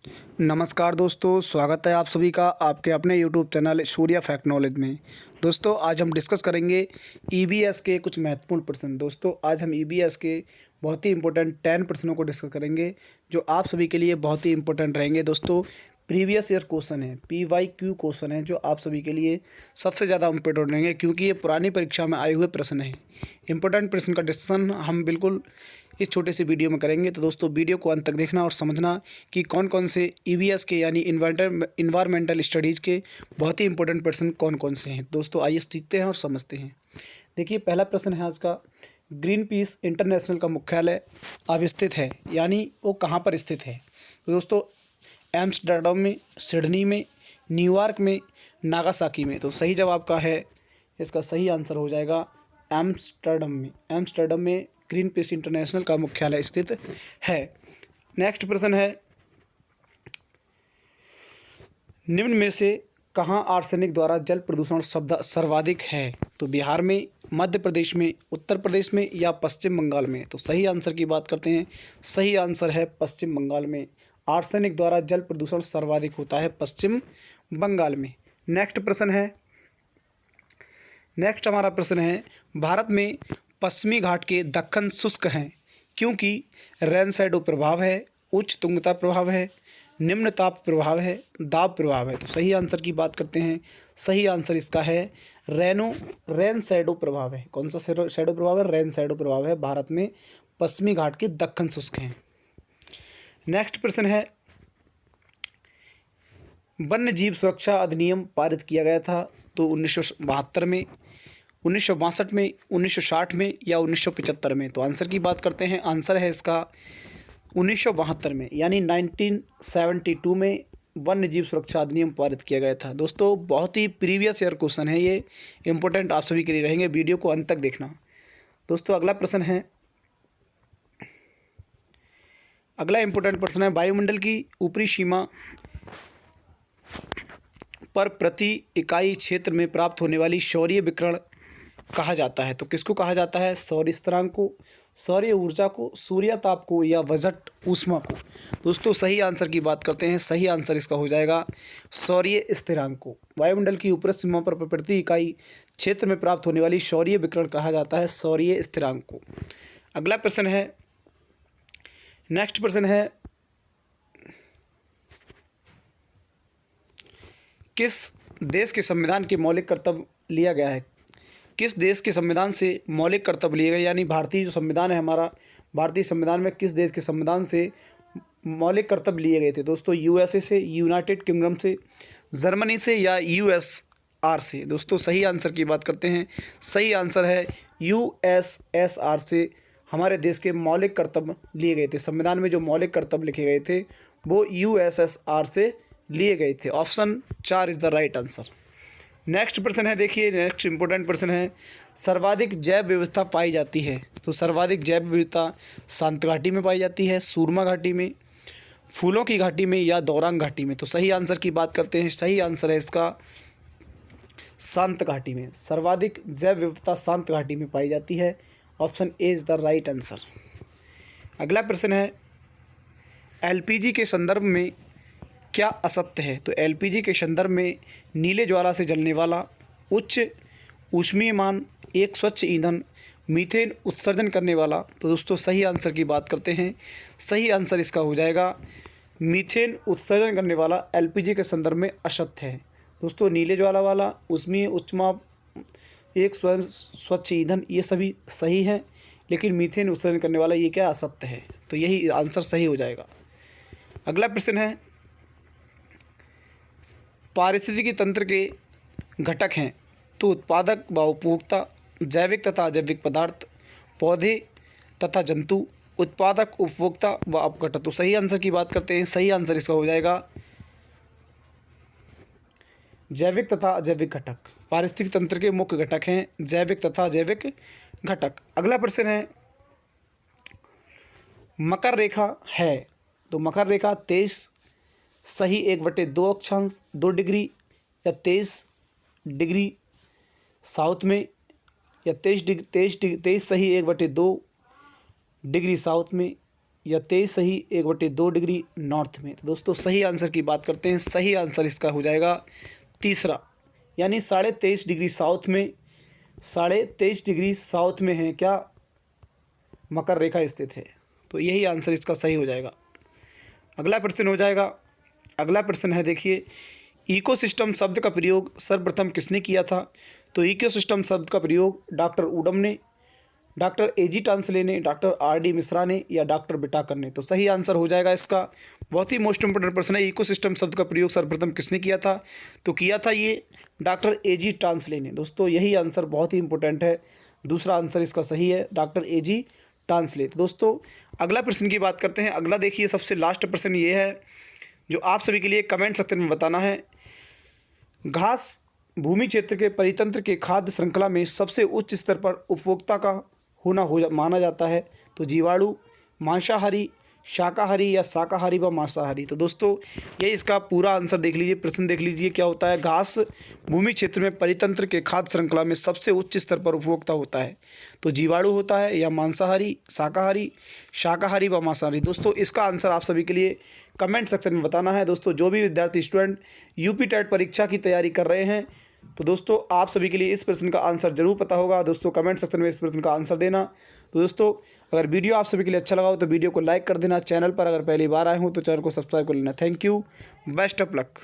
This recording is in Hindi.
नमस्कार दोस्तों, स्वागत है आप सभी का आपके अपने YouTube channel Surya fact knowledge में। दोस्तों आज हम डिस्कस करेंगे ईबीएस के कुछ महत्वपूर्ण प्रश्न। दोस्तों आज हम ईबीएस के बहुत ही इंपॉर्टेंट 10 प्रश्नों को डिस्कस करेंगे जो आप सभी के लिए बहुत ही इंपॉर्टेंट रहेंगे। दोस्तों प्रीवियस ईयर क्वेश्चन है, PYQ क्वेश्चन है जो आप सभी के लिए सबसे ज़्यादा इंपॉर्टेंट रहेंगे क्योंकि ये पुरानी परीक्षा में आए हुए प्रश्न हैं। इंपॉर्टेंट प्रश्न का डिस्कशन हम बिल्कुल इस छोटे से वीडियो में करेंगे। तो दोस्तों वीडियो को अंत तक देखना और समझना कि कौन कौन से ईवीएस के यानी इन्वायरमेंटल स्टडीज़ के बहुत ही इंपॉर्टेंट प्रश्न कौन कौन से हैं। दोस्तों आइए सीखते हैं और समझते हैं। देखिए पहला प्रश्न है आज का, ग्रीन पीस इंटरनेशनल का मुख्यालय अब स्थित है यानी वो कहाँ पर स्थित है। तो दोस्तों एम्स्टर्डम में, सिडनी में, न्यूयॉर्क में, नागासाकी में। तो सही जवाब का है, इसका सही आंसर हो जाएगा एम्स्टर्डम में। एम्स्टर्डम में ग्रीन पीस इंटरनेशनल का मुख्यालय स्थित है। नेक्स्ट प्रश्न है, निम्न में से कहाँ आर्सेनिक द्वारा जल प्रदूषण शब्द सर्वाधिक है। तो बिहार में, मध्य प्रदेश में, उत्तर प्रदेश में या पश्चिम बंगाल में। तो सही आंसर की बात करते हैं, सही आंसर है पश्चिम बंगाल में। आर्सेनिक द्वारा जल प्रदूषण सर्वाधिक होता है पश्चिम बंगाल में। नेक्स्ट प्रश्न है, नेक्स्ट हमारा प्रश्न है, भारत में पश्चिमी घाट के दक्कन शुष्क हैं क्योंकि रेन शैडो प्रभाव है, उच्च तुंगता प्रभाव है, निम्न ताप प्रभाव है, दाब प्रभाव है। तो सही आंसर की बात करते हैं, सही आंसर इसका है रेन शैडो प्रभाव है। कौन सा शैडो प्रभाव है? रेन शैडो प्रभाव है। भारत में पश्चिमी घाट के दक्कन शुष्क हैं। नेक्स्ट प्रश्न है, वन्य जीव सुरक्षा अधिनियम पारित किया गया था तो 1972 में, 1962 में, 1960 में या 1975 में। तो आंसर की बात करते हैं, आंसर है इसका 1972 में यानी 1972 में वन्य जीव सुरक्षा अधिनियम पारित किया गया था। दोस्तों बहुत ही प्रीवियस ईयर क्वेश्चन है, ये इंपॉर्टेंट आप सभी के लिए रहेंगे, वीडियो को अंत तक देखना। दोस्तों अगला प्रश्न है, अगला इंपॉर्टेंट प्रश्न है, वायुमंडल की ऊपरी सीमा पर प्रति इकाई क्षेत्र में प्राप्त होने वाली सौर्य विकिरण कहा जाता है। तो किसको कहा जाता है? सौर्य स्थिरांक को, सौर्य ऊर्जा को, सूर्य ताप को या वजट ऊष्मा को। दोस्तों सही आंसर की बात करते हैं, सही आंसर इसका हो जाएगा सौर्य स्थिरांक को। वायुमंडल की ऊपरी सीमा पर प्रति इकाई क्षेत्र में प्राप्त होने वाली सौर्य विकिरण कहा जाता है सौर्य स्थिरांक को। अगला प्रश्न है, नेक्स्ट प्रश्न है, किस देश के संविधान के मौलिक कर्तव्य लिया गया है? किस देश के संविधान से मौलिक कर्तव्य लिए गए यानी भारतीय जो संविधान है हमारा, भारतीय संविधान में किस देश के संविधान से मौलिक कर्तव्य लिए गए थे? दोस्तों यूएसए से, यूनाइटेड किंगडम से, जर्मनी से या यूएसआर से। दोस्तों सही आंसर की बात करते हैं, सही आंसर है यूएसएसआर से हमारे देश के मौलिक कर्तव्य लिए गए थे। संविधान में जो मौलिक कर्तव्य लिखे गए थे वो यूएसएसआर से लिए गए थे। Option 4 is the right answer. Next प्रश्न है, देखिए नेक्स्ट इंपॉर्टेंट प्रश्न है, सर्वाधिक जैव विविधता पाई जाती है। तो सर्वाधिक जैव विविधता शांत घाटी में पाई जाती है, सूरमा घाटी में, फूलों की घाटी में या दौरांग घाटी में। तो सही आंसर की बात करते हैं, सही आंसर है इसका शांत घाटी में। सर्वाधिक जैव विविधता शांत घाटी में पाई जाती है। Option A is the right answer. अगला प्रश्न है, एलपीजी के संदर्भ में क्या असत्य है? तो एलपीजी के संदर्भ में नीले ज्वाला से जलने वाला, उच्च ऊष्मीयमान, एक स्वच्छ ईंधन, मीथेन उत्सर्जन करने वाला। तो दोस्तों सही आंसर की बात करते हैं, सही आंसर इसका हो जाएगा मीथेन उत्सर्जन करने वाला एलपीजी के संदर्भ में असत्य है। दोस्तों नीले ज्वाला वाला, ऊष्मीय उच्चमाप, एक स्वच्छ ईंधन ये सभी सही हैं, लेकिन मीथेन उत्सर्जन करने वाला ये क्या असत्य है। तो यही आंसर सही हो जाएगा। अगला प्रश्न है, पारिस्थितिकी तंत्र के घटक हैं तो उत्पादक व उपभोक्ता, जैविक तथा अजैविक पदार्थ, पौधे तथा जंतु, उत्पादक, उपभोक्ता व अपघटक। तो सही आंसर की बात करते हैं, सही आंसर इसका हो जाएगा जैविक तथा अजैविक घटक। पारिस्थितिकी तंत्र के मुख्य घटक हैं जैविक तथा अजैविक घटक। अगला प्रश्न है, मकर रेखा है तो मकर रेखा 23 सही 1/2 अक्षांश 2 डिग्री या 23 डिग्री साउथ में या 23 सही 1/2 डिग्री साउथ में या 23 सही 1/2 डिग्री नॉर्थ में। तो दोस्तों सही आंसर की बात करते हैं। सही आंसर इसका हो जाएगा तीसरा, यानी 23.5 डिग्री साउथ में, 23.5 डिग्री साउथ में है क्या मकर रेखा स्थित है। तो यही आंसर इसका सही हो जाएगा। अगला प्रश्न हो जाएगा, अगला प्रश्न है देखिए, इकोसिस्टम शब्द का प्रयोग सर्वप्रथम किसने किया था। तो इकोसिस्टम शब्द का प्रयोग डॉक्टर ऊडम ने, डॉक्टर एजी टांसले ने, डॉक्टर आर.डी. मिश्रा ने या डॉक्टर बिटाकर ने। तो सही आंसर हो जाएगा इसका। बहुत ही मोस्ट इंपोर्टेंट प्रश्न है, इकोसिस्टम शब्द का प्रयोग सर्वप्रथम किसने किया था। तो किया था ये डॉक्टर एजी टांसले ने। दोस्तों यही आंसर बहुत ही इंपॉर्टेंट है, दूसरा आंसर इसका सही है, डॉक्टर एजी टांसले। तो दोस्तों अगला प्रश्न की बात करते हैं। अगला देखिए, सबसे लास्ट प्रश्न ये है जो आप सभी के लिए कमेंट सेक्शन में बताना है। घास भूमि क्षेत्र के परितंत्र के खाद्य श्रृंखला में सबसे उच्च स्तर पर उपभोक्ता का होना माना जाता है। तो जीवाणु, मांसाहारी, शाकाहारी या शाकाहारी व मांसाहारी। तो दोस्तों ये इसका पूरा आंसर देख लीजिए, प्रश्न देख लीजिए क्या होता है। घास भूमि क्षेत्र में परितंत्र के खाद्य श्रृंखला में सबसे उच्च स्तर पर उपभोक्ता होता है। तो जीवाणु होता है या मांसाहारी, शाकाहारी, शाकाहारी व मांसाहारी। दोस्तों इसका आंसर आप सभी के लिए कमेंट सेक्शन में बताना है। दोस्तों जो भी विद्यार्थी स्टूडेंट यूपी टेट परीक्षा की तैयारी कर रहे हैं, तो दोस्तों आप सभी के लिए इस प्रश्न का आंसर जरूर पता होगा। दोस्तों कमेंट सेक्शन में इस प्रश्न का आंसर देना। तो दोस्तों अगर वीडियो आप सभी के लिए अच्छा लगा हो तो वीडियो को लाइक कर देना। चैनल पर अगर पहली बार आए हो तो चैनल को सब्सक्राइब कर लेना। Thank you, best of luck.